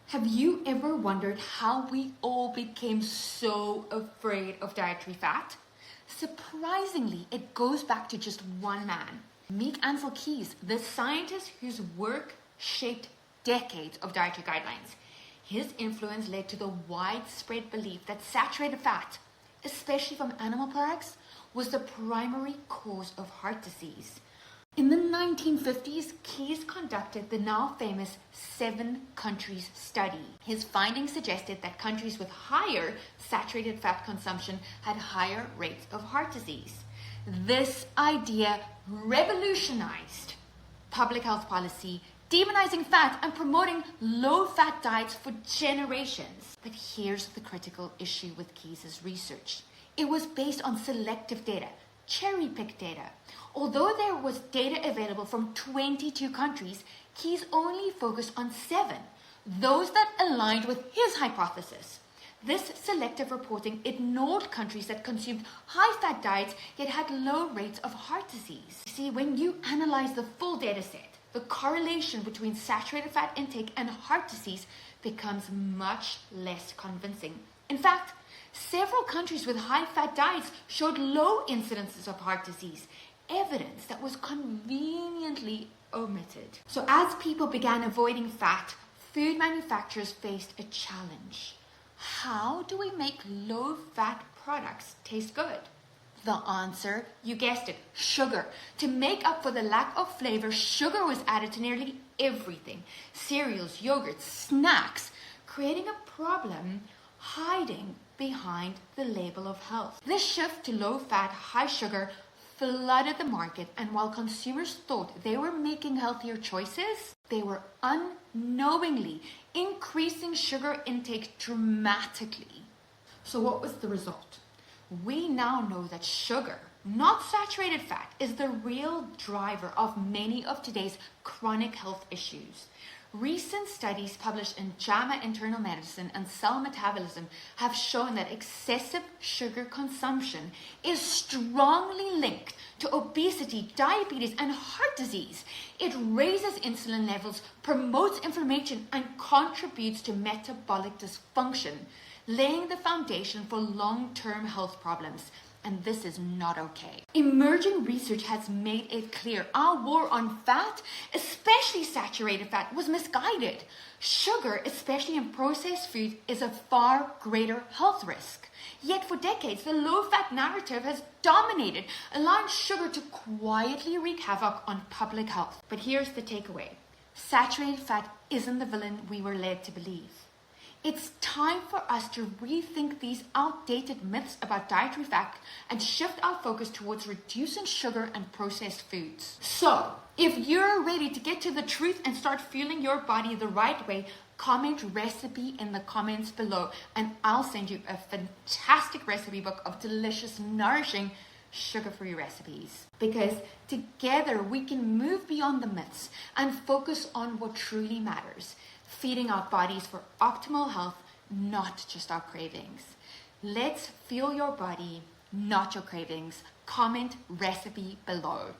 Have you ever wondered how we all became so afraid of dietary fat? Surprisingly, it goes back to just one man. Meet Ancel Keys, the scientist whose work shaped decades of dietary guidelines. His influence led to the widespread belief that saturated fat, especially from animal products, was the primary cause of heart disease. In the 1950s, Keys conducted the now famous 7 countries study. His findings suggested that countries with higher saturated fat consumption had higher rates of heart disease. This idea revolutionized public health policy, demonizing fat and promoting low-fat diets for generations. But here's the critical issue with Keys' research. It was based on selective data, cherry-picked data. Although there was data available from 22 countries, Keys only focused on 7, those that aligned with his hypothesis. This selective reporting ignored countries that consumed high-fat diets yet had low rates of heart disease. You see, when you analyze the full data set, the correlation between saturated fat intake and heart disease becomes much less convincing. In fact, several countries with high-fat diets showed low incidences of heart disease, evidence that was conveniently omitted. So as people began avoiding fat, food manufacturers faced a challenge. How do we make low-fat products taste good? The answer, you guessed it, sugar. To make up for the lack of flavor, sugar was added to nearly everything. Cereals, yogurts, snacks, creating a problem hiding behind the label of health. This shift to low-fat, high-sugar flooded the market, and while consumers thought they were making healthier choices, they were unknowingly increasing sugar intake dramatically. So what was the result? We now know that sugar, not saturated fat, is the real driver of many of today's chronic health issues. Recent studies published in JAMA Internal Medicine and Cell Metabolism have shown that excessive sugar consumption is strongly linked to obesity, diabetes, and heart disease. It raises insulin levels, promotes inflammation, and contributes to metabolic dysfunction, laying the foundation for long-term health problems. And this is not okay. Emerging research has made it clear our war on fat, especially saturated fat, was misguided. Sugar, especially in processed food, is a far greater health risk. Yet for decades, the low-fat narrative has dominated, allowing sugar to quietly wreak havoc on public health. But here's the takeaway. Saturated fat isn't the villain we were led to believe. It's time for us to rethink these outdated myths about dietary fat and shift our focus towards reducing sugar and processed foods. So, if you're ready to get to the truth and start fueling your body the right way, comment recipe in the comments below, and I'll send you a fantastic recipe book of delicious, nourishing, sugar-free recipes. Because together we can move beyond the myths and focus on what truly matters. Feeding our bodies for optimal health, not just our cravings. Let's fuel your body, not your cravings. Comment recipe below.